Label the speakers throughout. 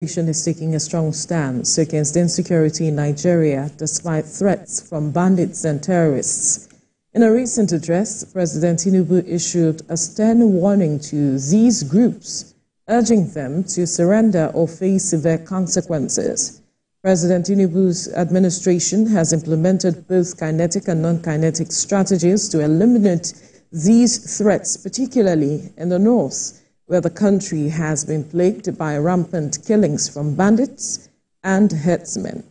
Speaker 1: nation is taking a strong stance against insecurity in Nigeria despite threats from bandits and terrorists. In a recent address, President Tinubu issued a stern warning to these groups, urging them to surrender or face severe consequences. President Tinubu's administration has implemented both kinetic and non-kinetic strategies to eliminate these threats, particularly in the north, where the country has been plagued by rampant killings from bandits and herdsmen.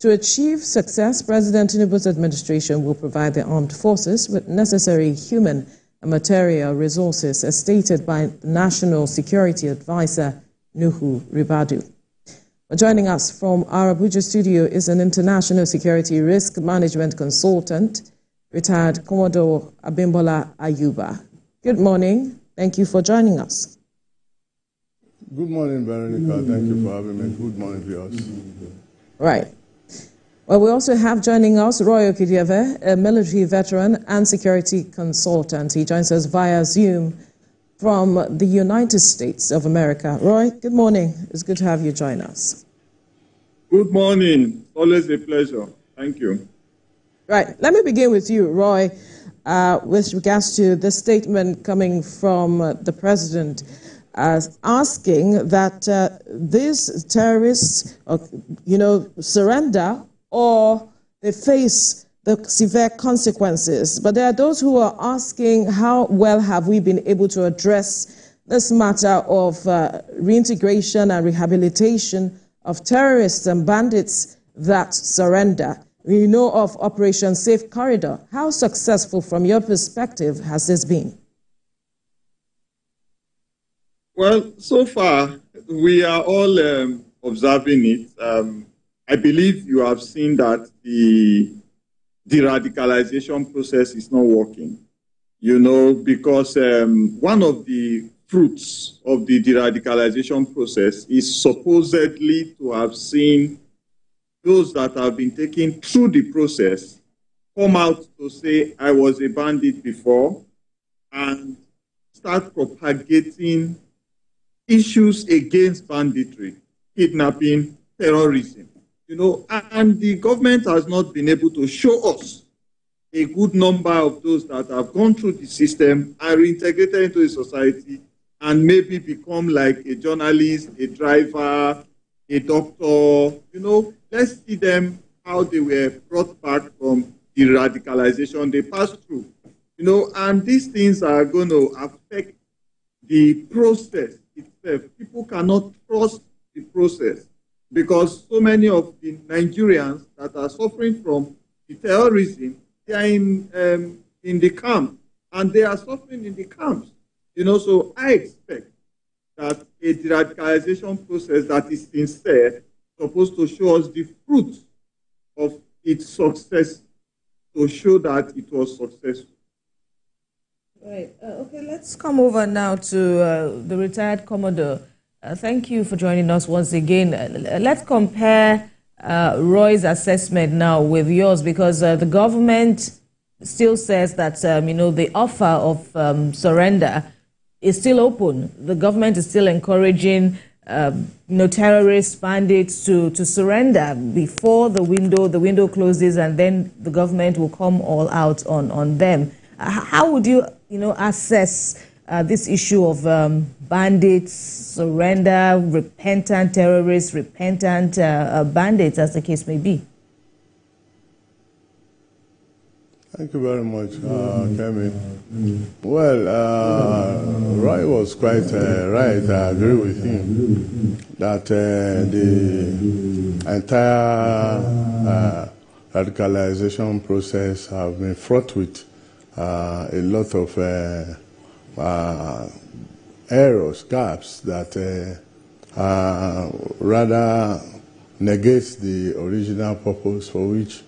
Speaker 1: To achieve success, President Tinubu's administration will provide the armed forces with necessary human and material resources, as stated by the National Security Advisor, Nuhu Ribadu. Joining us from our Abuja studio is an international security risk management consultant, retired Commodore Abimbola Ayuba. Good morning. Thank you for joining us.
Speaker 2: Good morning, Veronica. Thank you for having me. Good morning, viewers.
Speaker 1: Right. Well, we also have joining us Roy Okidieve, a military veteran and security consultant. He joins us via Zoom from the United States of America. Roy, good morning. It's good to have you join us.
Speaker 3: Good morning. Always a pleasure. Thank you.
Speaker 1: Right. Let me begin with you, Roy, with regards to the statement coming from the president asking that these terrorists, surrender or they face the severe consequences. But there are those who are asking how well have we been able to address this matter of reintegration and rehabilitation of terrorists and bandits that surrender. We know of Operation Safe Corridor. How successful, from your perspective, has this been?
Speaker 3: Well, so far, we are all observing it. I believe you have seen that the de-radicalization process is not working, because one of the fruits of the de-radicalization process is supposedly to have seen those that have been taken through the process come out to say, I was a bandit before, and start propagating issues against banditry, kidnapping, terrorism, and the government has not been able to show us a good number of those that have gone through the system, are reintegrated into the society, and maybe become like a journalist, a driver, a doctor. Let's see them, how they were brought back from the radicalization they passed through. And these things are going to affect the process itself. People cannot trust the process because so many of the Nigerians that are suffering from the terrorism, they are in the camp, and they are suffering in the camps. So I expect that a de-radicalization process that is sincere, supposed to show us the fruits of its success, to show that it was successful.
Speaker 1: Right. Okay, let's come over now to the retired Commodore. Thank you for joining us once again. Let's compare Roy's assessment now with yours, because the government still says that, the offer of surrender is still open. The government is still encouraging, terrorists, bandits to surrender before the window closes, and then the government will come all out on them. How would you, assess this issue of bandits, surrender, repentant terrorists, repentant bandits, as the case may be?
Speaker 2: Thank you very much, Kemi. Well, Roy was quite right. I agree with him that the entire radicalization process have been fraught with a lot of errors, gaps that rather negates the original purpose for which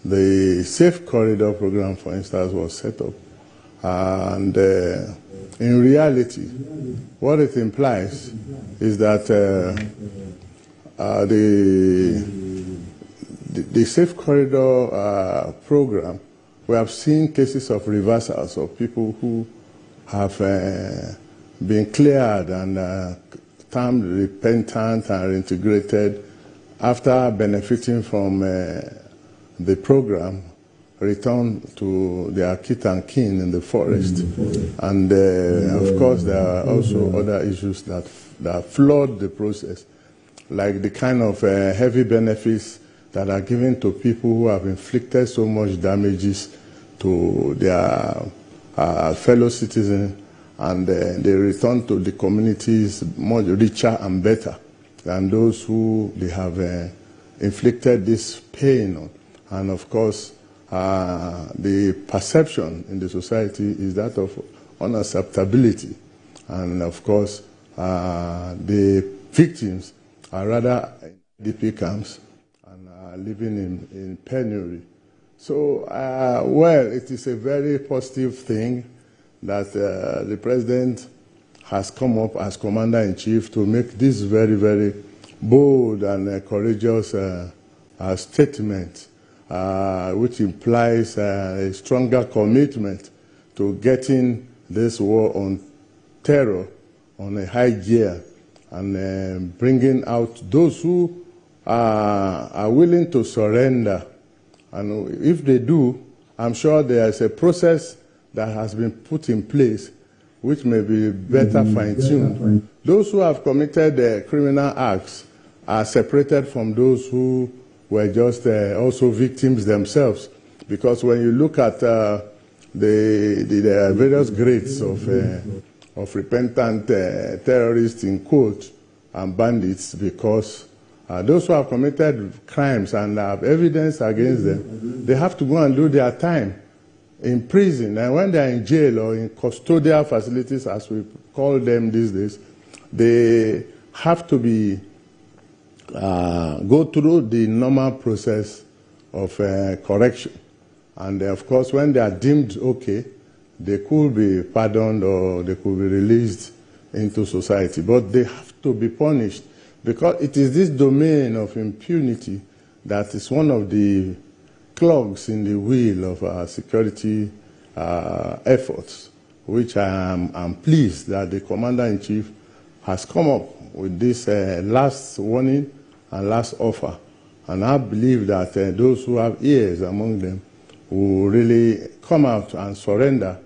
Speaker 2: the Safe Corridor program, for instance, was set up. And in reality, what it implies is that the Safe Corridor program, we have seen cases of reversals of people who have been cleared and termed repentant and reintegrated, after benefiting from the program, return to their kith and kin in the forest. And of course, there are also other issues that flood the process, like the kind of heavy benefits that are given to people who have inflicted so much damages to their fellow citizens, and they return to the communities much richer and better than those who they have inflicted this pain on. And of course, the perception in the society is that of unacceptability. And of course, the victims are rather in IDP camps and are living in penury. So, well, it is a very positive thing that the president has come up as commander-in-chief to make this very, very bold and courageous statement, which implies a stronger commitment to getting this war on terror on a high gear and bringing out those who are willing to surrender. And if they do, I'm sure there is a process that has been put in place which may be better fine-tuned. Those who have committed criminal acts are separated from those who were just also victims themselves. Because when you look at the various grades of repentant terrorists, in quotes, and bandits, because those who have committed crimes and have evidence against them, they have to go and do their time in prison. And when they are in jail or in custodial facilities, as we call them these days, they have to be go through the normal process of correction. And of course, when they are deemed okay, they could be pardoned or they could be released into society. But they have to be punished, because it is this domain of impunity that is one of the clogs in the wheel of our security efforts, which I'm pleased that the Commander-in-Chief has come up with this last warning and last offer. And I believe that those who have ears among them will really come out and surrender,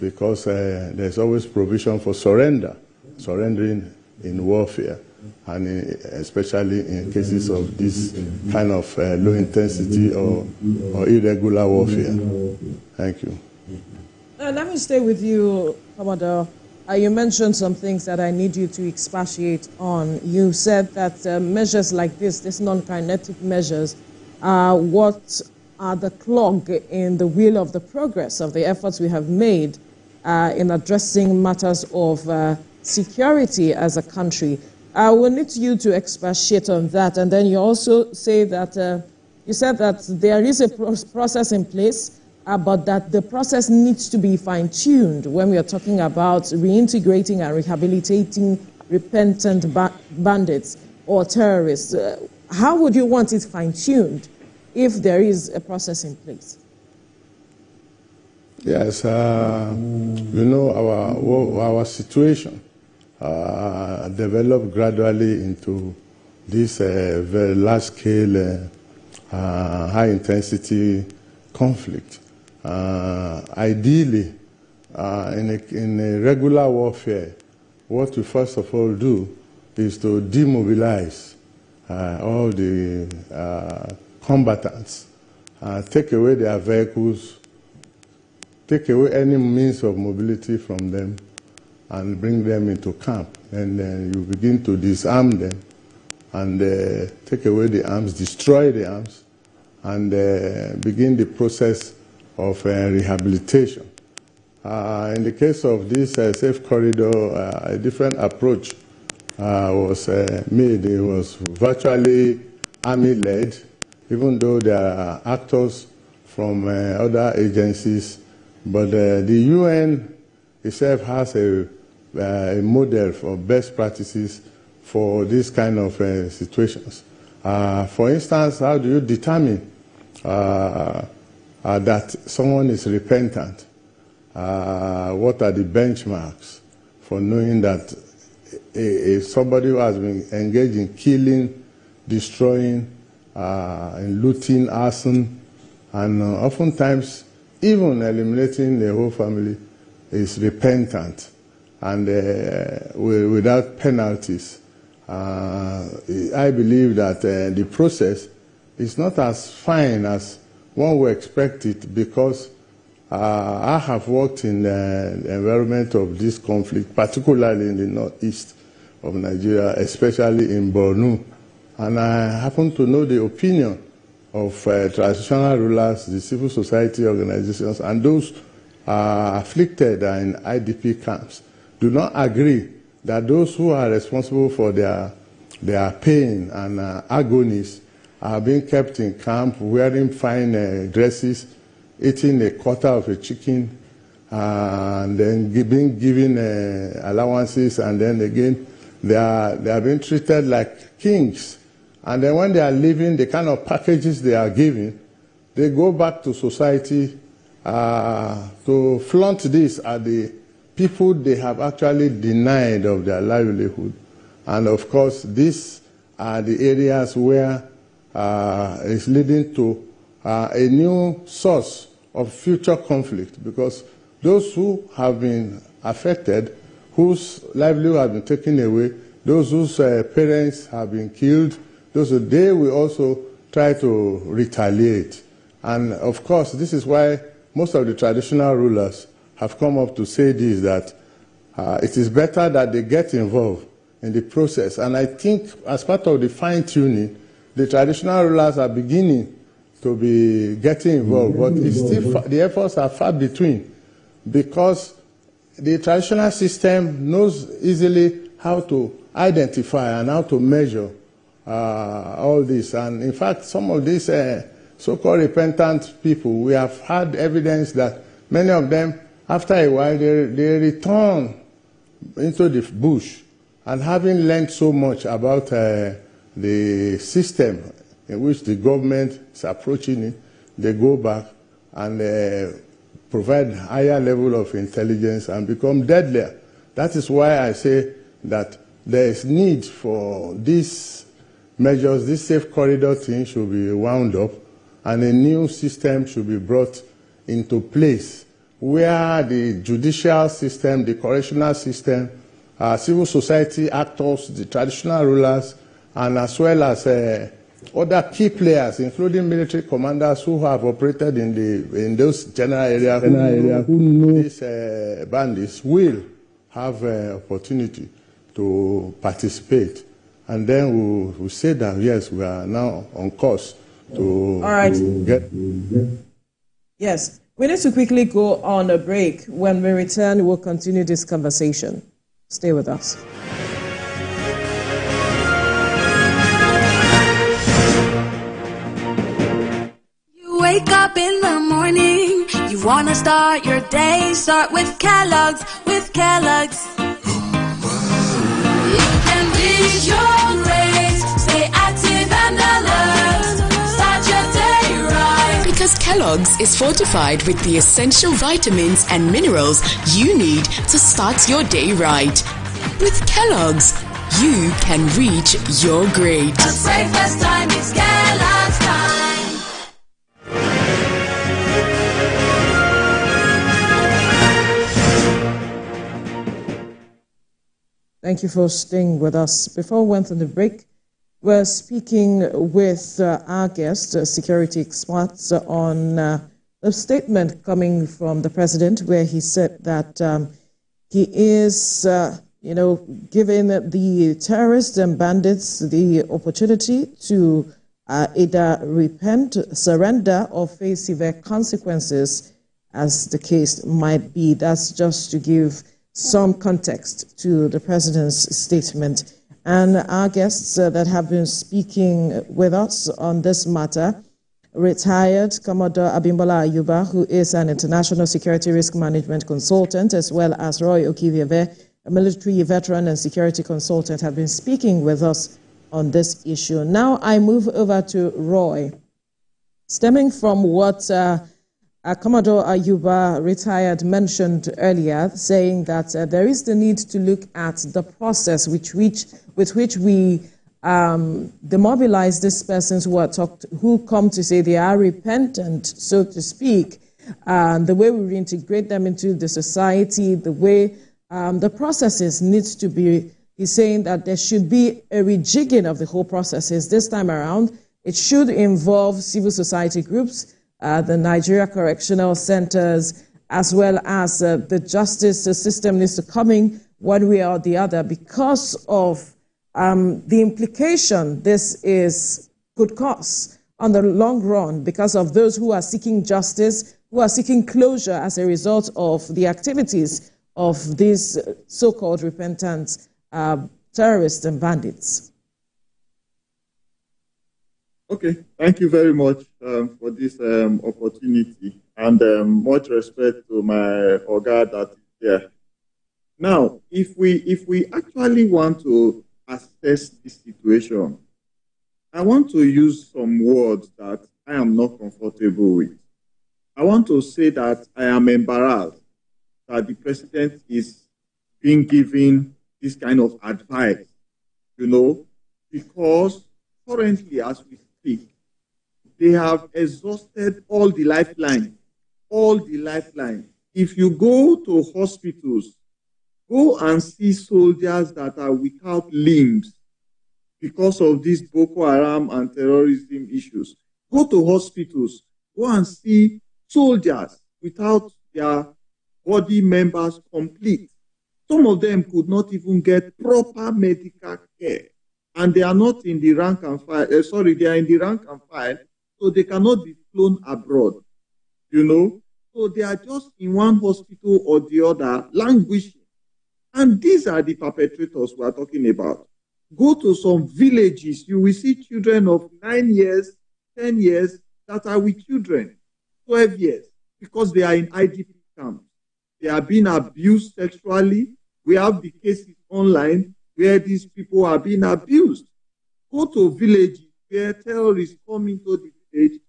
Speaker 2: because there's always provision for surrendering in warfare, and especially in cases of this kind of low intensity or irregular warfare. Thank you.
Speaker 1: Let me stay with you, Commodore. You mentioned some things that I need you to expatiate on. You said that measures like this, these non-kinetic measures, what are the clog in the wheel of the progress of the efforts we have made in addressing matters of security as a country. We'll need you to expatiate on that. And then you also say that, you said that there is a process in place, but that the process needs to be fine-tuned when we are talking about reintegrating and rehabilitating repentant bandits or terrorists. How would you want it fine-tuned if there is a process in place?
Speaker 2: Yes, you know, our situation developed gradually into this very large-scale, high-intensity conflict. Ideally, in a regular warfare, what we first of all do is to demobilize all the combatants, take away their vehicles, take away any means of mobility from them, and bring them into camp. And then you begin to disarm them and take away the arms, destroy the arms, and begin the process of rehabilitation. In the case of this safe corridor, a different approach was made. It was virtually army-led, even though there are actors from other agencies. But the UN itself has a model for best practices for this kind of situations. For instance, how do you determine that someone is repentant? What are the benchmarks for knowing that somebody who has been engaged in killing, destroying, in looting, arson, and oftentimes even eliminating the whole family is repentant and without penalties. I believe that the process is not as fine as one would expect it, because I have worked in the environment of this conflict, particularly in the northeast of Nigeria, especially in Borno. And I happen to know the opinion of traditional rulers, the civil society organizations, and those afflicted in IDP camps do not agree that those who are responsible for their pain and agonies are being kept in camp, wearing fine dresses, eating a quarter of a chicken, and then being given allowances, and then again they are being treated like kings. And then when they are leaving, the kind of packages they are given, they go back to society to flaunt this at the people they have actually denied of their livelihood. And of course, these are the areas where it's leading to a new source of future conflict, because those who have been affected, whose livelihood has been taken away, those whose parents have been killed, they will also try to retaliate. And of course, this is why most of the traditional rulers have come up to say this, that it is better that they get involved in the process. And I think as part of the fine-tuning, the traditional rulers are beginning to be getting involved, but it's still, the efforts are far between, because the traditional system knows easily how to identify and how to measure all this. And in fact, some of these so-called repentant people, we have had evidence that many of them, after a while, they return into the bush, and having learned so much about the system in which the government is approaching it, they go back and provide higher level of intelligence and become deadlier. That is why I say that there is need for these measures, this safe corridor thing should be wound up, and a new system should be brought into place where the judicial system, the correctional system, civil society actors, the traditional rulers, and as well as other key players, including military commanders who have operated in those general areas, who know these bandits, will have an opportunity to participate. And then we'll say that, yes, we are now on course to get...
Speaker 1: Yes, we need to quickly go on a break. When we return, we'll continue this conversation. Stay with us.
Speaker 4: Wake up in the morning, you want to start your day, start with Kellogg's, You can reach your grades, stay active and alert, start your day right.
Speaker 5: Because Kellogg's is fortified with the essential vitamins and minerals you need to start your day right. With Kellogg's, you can reach your grades.
Speaker 4: The breakfast time is Kellogg's time.
Speaker 1: Thank you for staying with us. Before we went on the break, we're speaking with our guest, security experts, on a statement coming from the president where he said that he is, giving the terrorists and bandits the opportunity to either repent, surrender, or face severe consequences, as the case might be. That's just to give some context to the president's statement. And our guests that have been speaking with us on this matter, retired Commodore Abimbola Ayuba, who is an international security risk management consultant, as well as Roy Okivieve, a military veteran and security consultant, have been speaking with us on this issue. Now I move over to Roy. Stemming from what Commodore Ayuba, retired, mentioned earlier, saying that there is the need to look at the process with which we demobilize these persons who come to say they are repentant, so to speak, the way we reintegrate them into the society, the way the processes needs to be. He's saying that there should be a rejigging of the whole processes this time around. It should involve civil society groups, the Nigeria Correctional Centers, as well as the justice system needs to come in one way or the other because of the implication this could cause on the long run because of those who are seeking justice, who are seeking closure as a result of the activities of these so-called repentant terrorists and bandits.
Speaker 3: Okay, thank you very much for this opportunity, and much respect to my Oga that is here. Now, if we actually want to assess this situation, I want to use some words that I am not comfortable with. I want to say that I am embarrassed that the president is being given this kind of advice, because currently, as we speak, they have exhausted all the lifeline. If you go to hospitals, go and see soldiers that are without limbs because of these Boko Haram and terrorism issues. Go to hospitals, go and see soldiers without their body members complete. Some of them could not even get proper medical care. And they are not in the rank and file. They are in the rank and file, so they cannot be flown abroad. So they are just in one hospital or the other, languishing. And these are the perpetrators we are talking about. Go to some villages, you will see children of 9 years, 10 years that are with children, 12 years, because they are in IDP camps. They are being abused sexually. We have the cases online where these people are being abused. Go to villages where terrorists come into the village,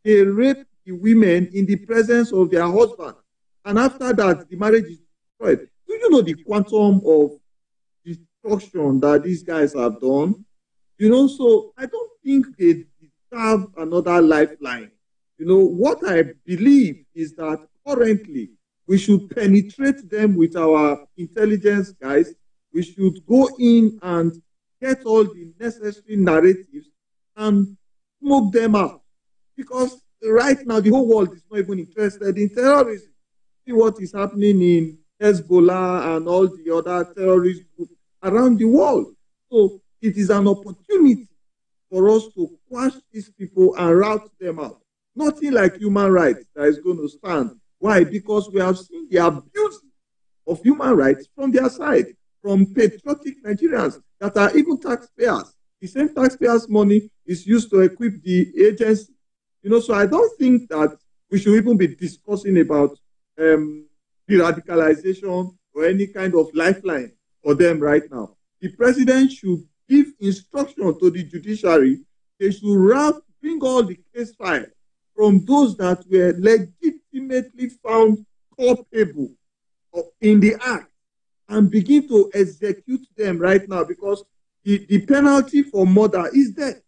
Speaker 3: they rape the women in the presence of their husband. And after that, the marriage is destroyed. Do you know the quantum of destruction that these guys have done? So I don't think they deserve another lifeline. What I believe is that currently we should penetrate them with our intelligence guys. We should go in and get all the necessary narratives and smoke them out. Because right now, the whole world is not even interested in terrorism. See what is happening in Hezbollah and all the other terrorist groups around the world. So it is an opportunity for us to quash these people and rout them out. Nothing like human rights that is going to stand. Why? Because we have seen the abuse of human rights from their side, from patriotic Nigerians that are even taxpayers. The same taxpayers' money is used to equip the agency. So I don't think that we should even be discussing about de-radicalization or any kind of lifeline for them right now. The president should give instruction to the judiciary. They should bring all the case files from those that were legitimately found culpable in the act and begin to execute them right now, because the penalty for murder is death,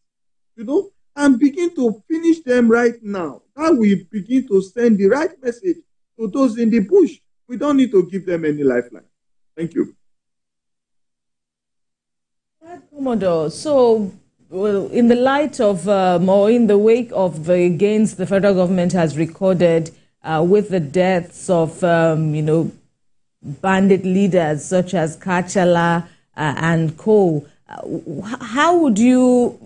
Speaker 3: and begin to finish them right now. That will begin to send the right message to those in the bush. We don't need to give them any lifeline. Thank you.
Speaker 1: Commodore, so in the light of, or in the wake of the gains the federal government has recorded with the deaths of, bandit leaders such as Kachala and co, how would you,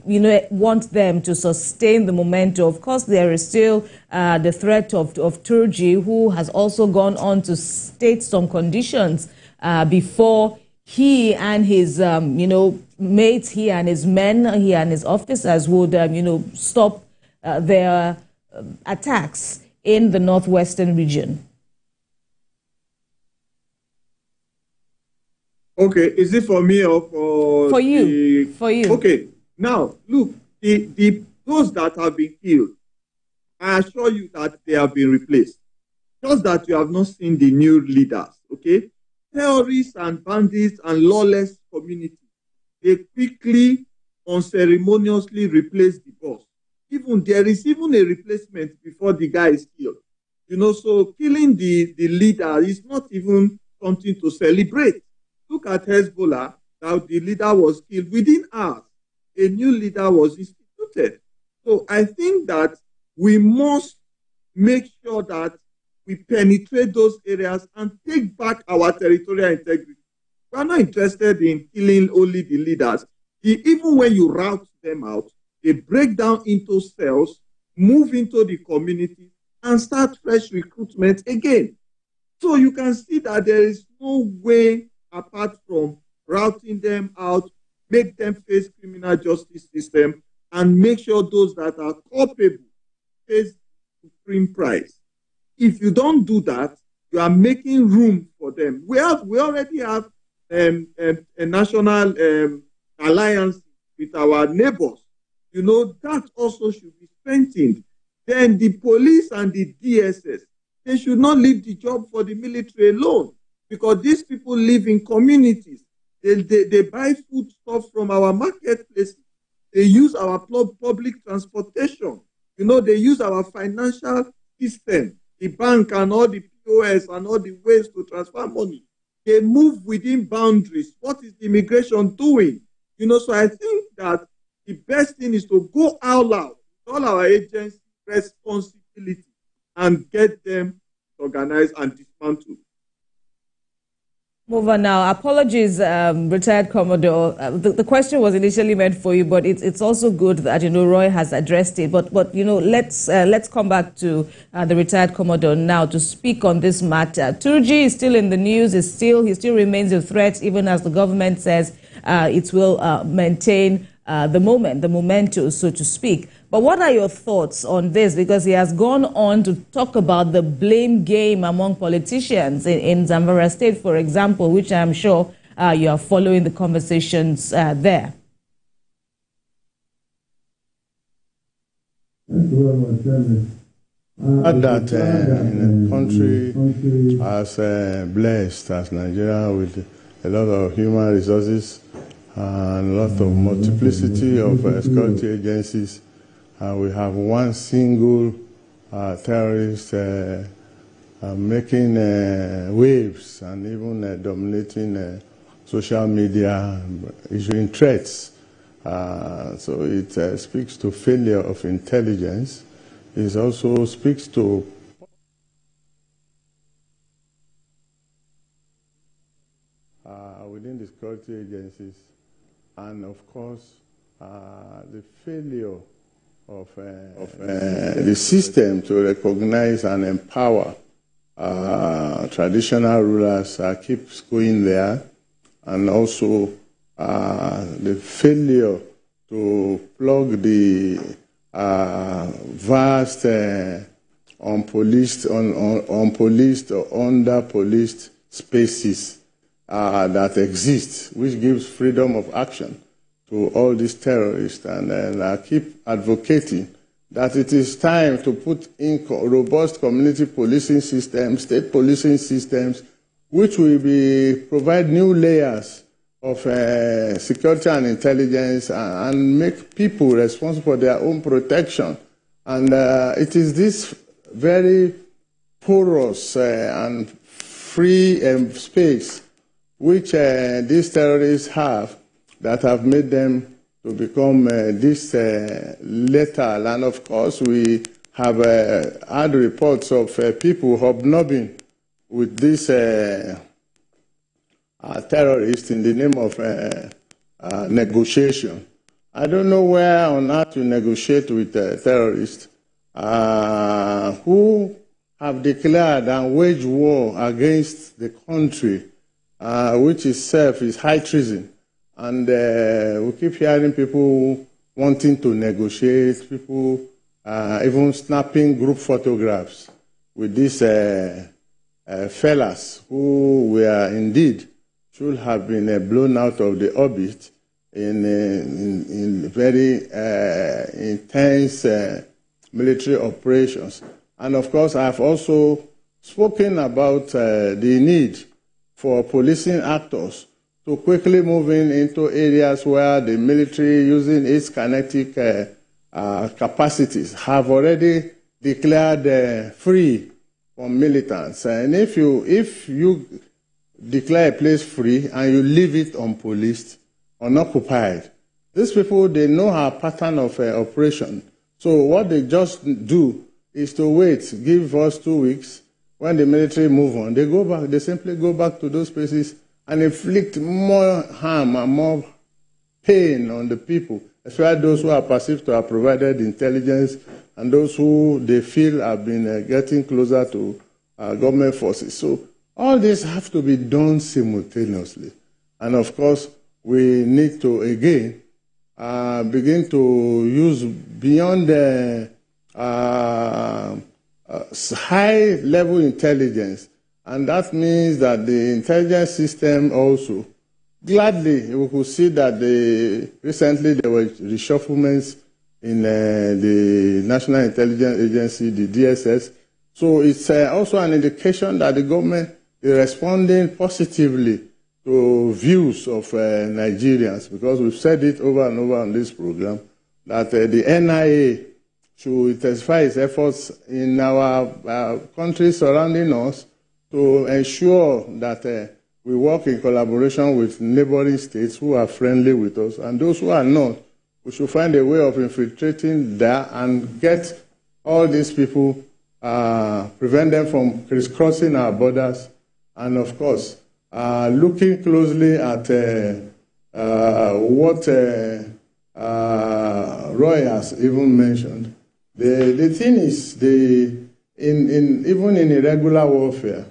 Speaker 1: want them to sustain the momentum? Of course, there is still the threat of Turji, who has also gone on to state some conditions before he and his, mates, he and his men, he and his officers would, stop their attacks in the northwestern region.
Speaker 3: Okay, is it for me or
Speaker 1: for you? For you.
Speaker 3: Okay, now look, those that have been killed, I assure you that they have been replaced. Just that you have not seen the new leaders, okay? Terrorists and bandits and lawless communities, they quickly, unceremoniously replace the boss. There is even a replacement before the guy is killed. So killing the leader is not even something to celebrate. Look at Hezbollah, now the leader was killed. Within hours, a new leader was instituted. So I think that we must make sure that we penetrate those areas and take back our territorial integrity. We are not interested in killing only the leaders. Even when you route them out, they break down into cells, move into the community, and start fresh recruitment again. So you can see that there is no way apart from routing them out, make them face criminal justice system, and make sure those that are culpable face supreme price. If you don't do that, you are making room for them. We already have a national alliance with our neighbors. That also should be strengthened. Then the police and the DSS, they should not leave the job for the military alone, because these people live in communities. They buy food stuff from our marketplaces. They use our public transportation. They use our financial system, the bank and all the POS and all the ways to transfer money. They move within boundaries. What is the immigration doing? So I think that the best thing is to go out loud, all our agents' responsibility, and get them organized and dismantled.
Speaker 1: Move on now. Apologies, retired Commodore. The question was initially meant for you, but it's also good that Roy has addressed it. But let's come back to the retired Commodore now to speak on this matter. Turji is still in the news. He still remains a threat, even as the government says it will maintain the momentum, so to speak. But what are your thoughts on this? Because he has gone on to talk about the blame game among politicians in Zamfara State, for example, which I'm sure you are following the conversations there.
Speaker 2: That in a country as blessed as Nigeria, with a lot of human resources and a lot of multiplicity of security agencies, we have one single terrorist making waves and even dominating social media, issuing threats. So it speaks to failure of intelligence. It also speaks to within the security agencies, and of course the failure of the system to recognize and empower traditional rulers keeps going there, and also the failure to plug the vast unpoliced or under-policed spaces that exist, which gives freedom of action to all these terrorists. And I keep advocating that it is time to put in robust community policing systems, state policing systems, which will provide new layers of security and intelligence and make people responsible for their own protection. And it is this very porous and free space which these terrorists have that have made them to become this lethal. And of course, we have had reports of people hobnobbing with these terrorists in the name of negotiation. I don't know where on earth to negotiate with terrorists who have declared and waged war against the country, which itself is high treason. And we keep hearing people wanting to negotiate, people even snapping group photographs with these fellas who were indeed should have been blown out of the orbit in very intense military operations. And of course, I've also spoken about the need for policing actors to quickly move into areas where the military, using its kinetic capacities, have already declared free from militants. And if you declare a place free and you leave it unpoliced, unoccupied, these people, they know our pattern of operation. So what they just do is to wait, give us 2 weeks. When the military move on, they go back. They simply go back to those places and inflict more harm and more pain on the people, especially those who are perceived to have provided intelligence and those who they feel have been getting closer to government forces. So all this have to be done simultaneously. And of course, we need to, again, begin to use beyond the high-level intelligence, and that means that the intelligence system also, gladly, we could see that recently there were reshufflements in the National Intelligence Agency, the DSS. So it's also an indication that the government is responding positively to views of Nigerians, because we've said it over and over on this program, that the NIA should intensify its efforts in our countries surrounding us to ensure that we work in collaboration with neighboring states who are friendly with us, and those who are not, we should find a way of infiltrating there and get all these people, prevent them from crisscrossing our borders, and of course, looking closely at what Roy has even mentioned. The thing is, even in irregular warfare,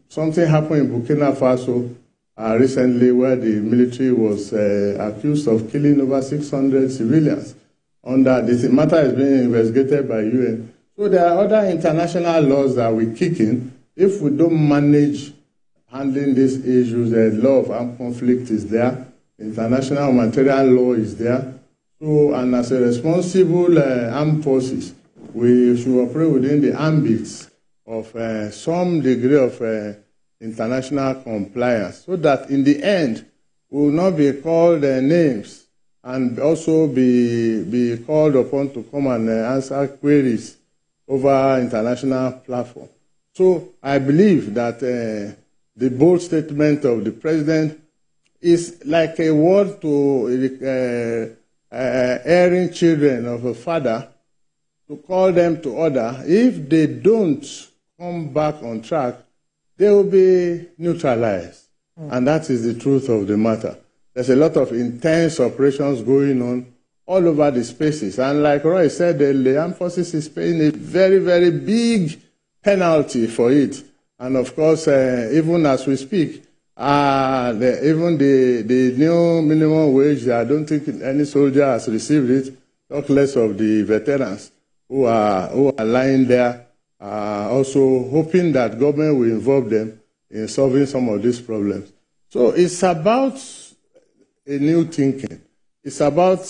Speaker 2: something happened in Burkina Faso recently where the military was accused of killing over 600 civilians. This matter is being investigated by UN. So there are other international laws that we kick in. If we don't manage handling these issues, the law of armed conflict is there, international humanitarian law is there. So, and as a responsible armed forces, we should operate within the ambits of some degree of international compliance, so that in the end, we will not be called names and also be called upon to come and answer queries over international platform. So I believe that the bold statement of the president is like a word to erring children of a father, to call them to order. If they don't come back on track, they will be neutralized. And that is the truth of the matter. There's a lot of intense operations going on all over the spaces. And like Roy said, the armed forces is paying a very, very big penalty for it. And of course, even as we speak, even the new minimum wage, I don't think any soldier has received it, talk less of the veterans who are lying there, also hoping that government will involve them in solving some of these problems. So it's about a new thinking. It's about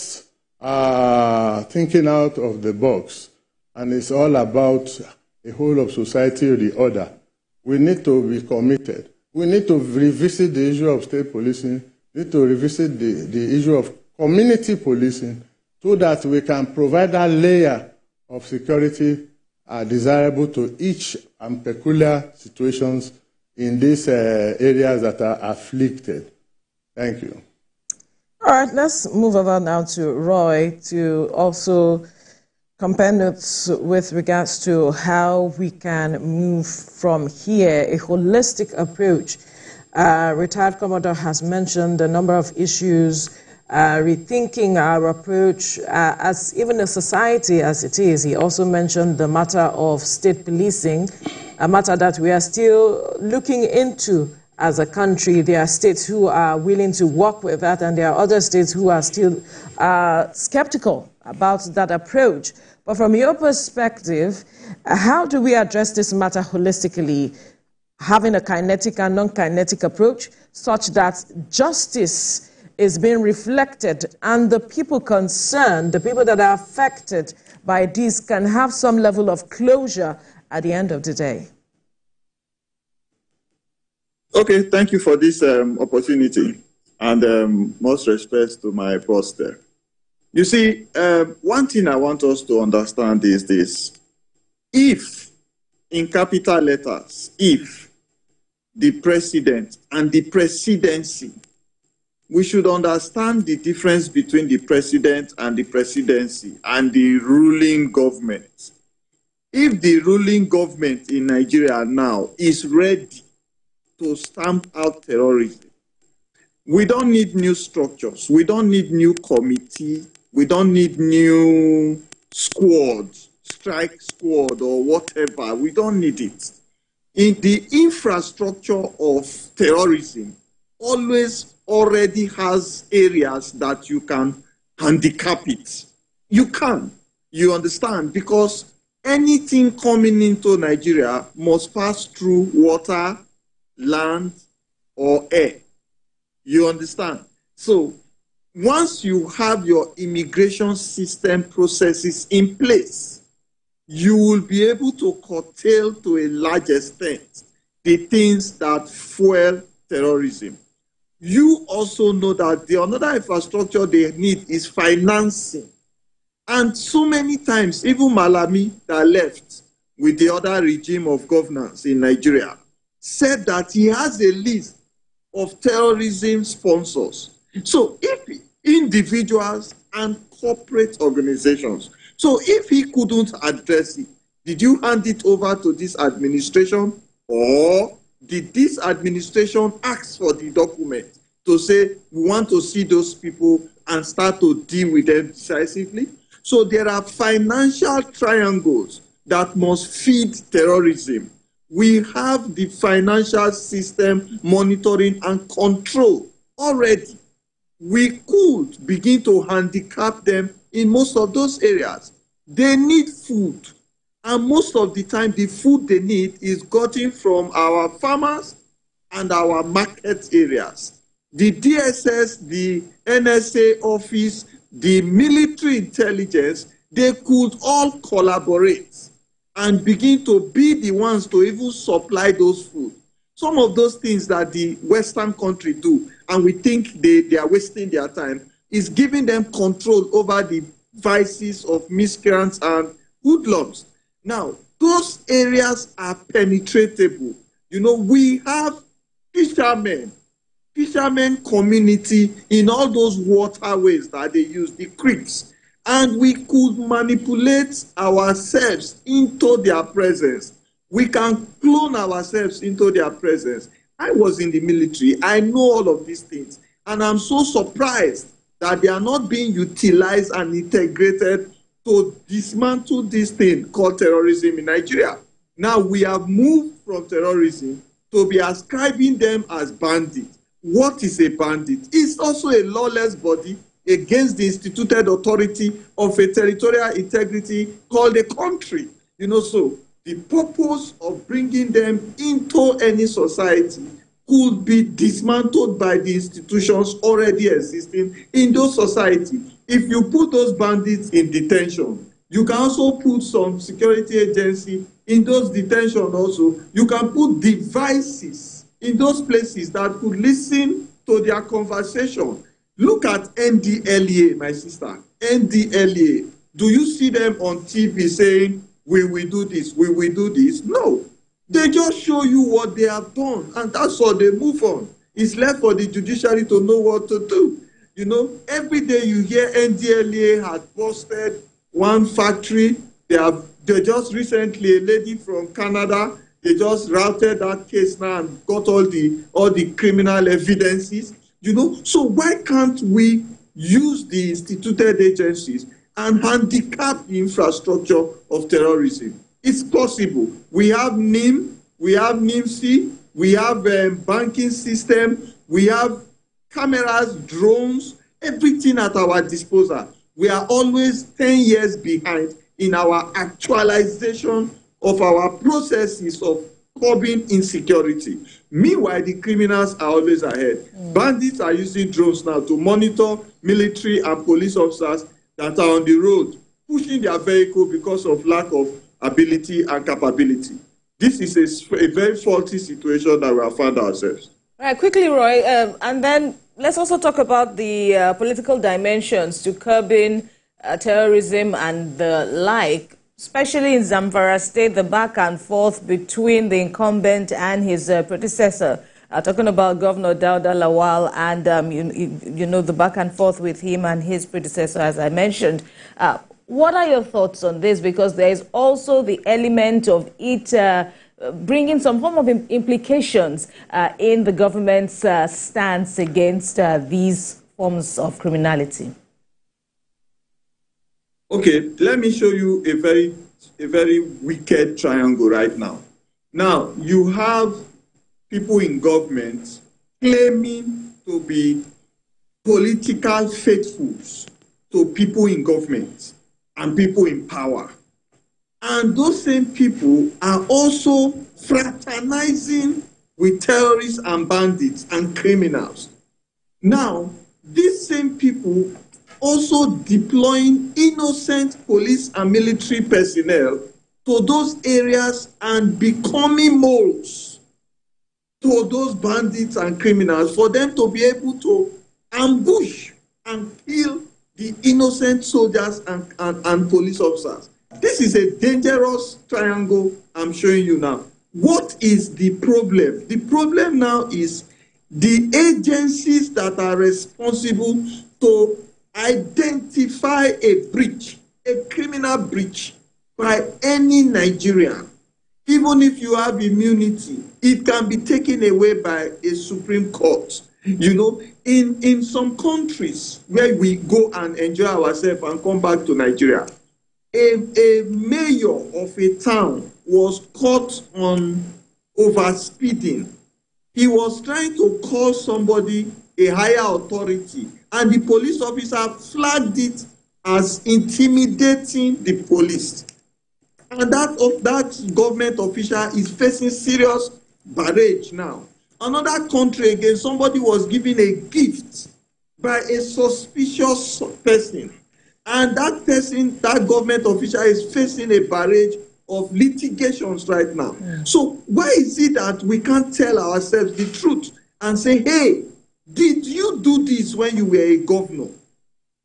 Speaker 2: thinking out of the box. And it's all about the whole of society or the order. We need to be committed. We need to revisit the issue of state policing. We need to revisit the issue of community policing so that we can provide that layer of security desirable to each and peculiar situations in these areas that are afflicted. Thank you.
Speaker 1: All right, let's move over now to Roy to also compare notes with regards to how we can move from here, a holistic approach. Retired Commodore has mentioned a number of issues, rethinking our approach as even a society as it is. He also mentioned the matter of state policing, a matter that we are still looking into as a country. There are states who are willing to work with that, and there are other states who are still skeptical about that approach. But from your perspective, how do we address this matter holistically, having a kinetic and non-kinetic approach such that justice is being reflected, and the people concerned, the people that are affected by this, can have some level of closure at the end of the day?
Speaker 3: Okay, thank you for this opportunity, and most respects to my boss there. You see, one thing I want us to understand is this. If, in capital letters, if the president and the presidency, we should understand the difference between the president and the presidency and the ruling government. If the ruling government in Nigeria now is ready to stamp out terrorism, we don't need new structures. We don't need new committee. We don't need new squads, strike squad or whatever. We don't need it. In the infrastructure of terrorism always already has areas that you can handicap it. You can. You understand? Because anything coming into Nigeria must pass through water, land, or air. You understand? So once you have your immigration system processes in place, you will be able to curtail to a large extent the things that fuel terrorism. You also know that the another infrastructure they need is financing. And so many times, even Malami that left with the other regime of governance in Nigeria said that he has a list of terrorism sponsors. So if individuals and corporate organizations, so if he couldn't address it, did you hand it over to this administration, or did this administration ask for the document to say we want to see those people and start to deal with them decisively? So there are financial triangles that must feed terrorism. We have the financial system monitoring and control already. We could begin to handicap them in most of those areas. They need food, and most of the time the food they need is gotten from our farmers and our market areas. The DSS, the NSA office, the military intelligence, they could all collaborate and begin to be the ones to even supply those food. Some of those things that the Western country do, and we think they are wasting their time, is giving them control over the vices of miscreants and hoodlums. Now, those areas are penetratable. You know, we have fishermen community in all those waterways that they use, the creeks, and we could manipulate ourselves into their presence. We can clone ourselves into their presence. I was in the military. I know all of these things, and I'm so surprised that they are not being utilized and integrated to dismantle this thing called terrorism in Nigeria. Now we have moved from terrorism to be ascribing them as bandits. What is a bandit? It's also a lawless body against the instituted authority of a territorial integrity called a country. You know, so the purpose of bringing them into any society could be dismantled by the institutions already existing in those societies. If you put those bandits in detention, you can also put some security agency in those detention also. You can put devices in those places that could listen to their conversation. Look at NDLEA, my sister. NDLEA. Do you see them on TV saying, we will do this, we will do this? No. They just show you what they have done, and that's all. They move on. It's left for the judiciary to know what to do. You know, every day you hear NDLEA had busted one factory. They just recently, a lady from Canada, they just routed that case now and got all the criminal evidences. You know, so why can't we use the instituted agencies and handicap the infrastructure of terrorism? It's possible. We have NIM, we have NIMC, we have banking system, we have cameras, drones, everything at our disposal. We are always 10 years behind in our actualization of our processes of curbing insecurity. Meanwhile, the criminals are always ahead. Bandits are using drones now to monitor military and police officers that are on the road, pushing their vehicle because of lack of ability and capability. This is a very faulty situation that we have found ourselves.
Speaker 1: All right, quickly, Roy, and then let's also talk about the political dimensions to curbing terrorism and the like, especially in Zamfara State, the back and forth between the incumbent and his predecessor. Talking about Governor Dauda Lawal and, you know, the back and forth with him and his predecessor, as I mentioned. What are your thoughts on this? Because there is also the element of it bringing some form of implications in the government's stance against these forms of criminality.
Speaker 3: Okay, let me show you a very wicked triangle right now. Now, you have people in government claiming to be political faithfuls to people in government and people in power. And those same people are also fraternizing with terrorists and bandits and criminals. Now, these same people also deploying innocent police and military personnel to those areas and becoming moles to those bandits and criminals for them to be able to ambush and kill the innocent soldiers and police officers. This is a dangerous triangle I'm showing you now. What is the problem? The problem now is the agencies that are responsible to identify a breach, a criminal breach by any Nigerian. Even if you have immunity, it can be taken away by a Supreme Court. You know, in some countries where we go and enjoy ourselves and come back to Nigeria, a mayor of a town was caught on overspeeding. He was trying to call somebody a higher authority, and the police officer flagged it as intimidating the police. And that government official is facing serious barrage now. Another country again, somebody was given a gift by a suspicious person. And that person, that government official is facing a barrage of litigations right now. So why is it that we can't tell ourselves the truth and say, hey, did you do this when you were a governor?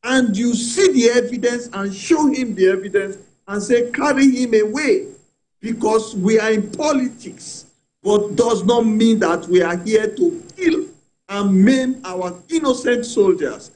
Speaker 3: And you see the evidence and show him the evidence and say, carry him away, because we are in politics, but does not mean that we are here to kill and maim our innocent soldiers.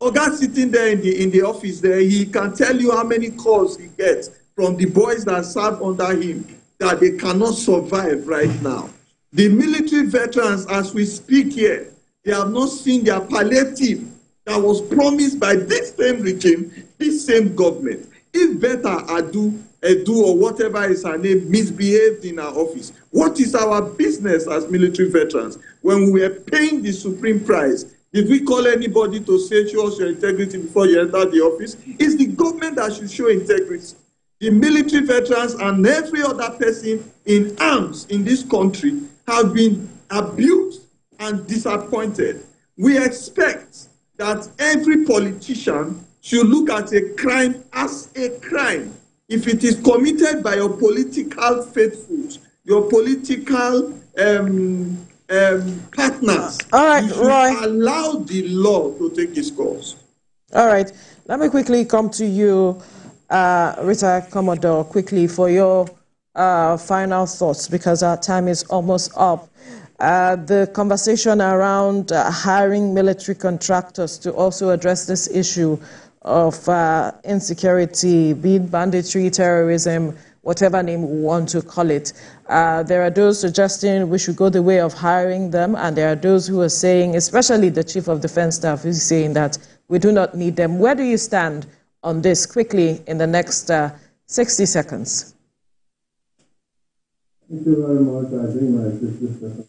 Speaker 3: Oga sitting there in the office there, he can tell you how many calls he gets from the boys that serve under him that they cannot survive right now. The military veterans, as we speak here, they have not seen their palliative that was promised by this same regime, this same government. If Beta Adu or whatever is her name misbehaved in our office, what is our business as military veterans? When we were paying the supreme price, did we call anybody to say, show us your integrity before you enter the office? It's the government that should show integrity. The military veterans and every other person in arms in this country have been abused and disappointed. We expect that every politician should look at a crime as a crime. If it is committed by your political faithfuls, your political partners,
Speaker 1: all right,
Speaker 3: you should
Speaker 1: Roy,
Speaker 3: allow the law to take its course.
Speaker 1: All right, let me quickly come to you, Rita Commodore, quickly for your final thoughts, because our time is almost up. The conversation around hiring military contractors to also address this issue of insecurity, be it banditry, terrorism, whatever name we want to call it. There are those suggesting we should go the way of hiring them, and there are those who are saying, especially the Chief of Defense Staff, is saying that we do not need them. Where do you stand on this quickly in the next 60 seconds?
Speaker 6: Thank you very much. I think my sister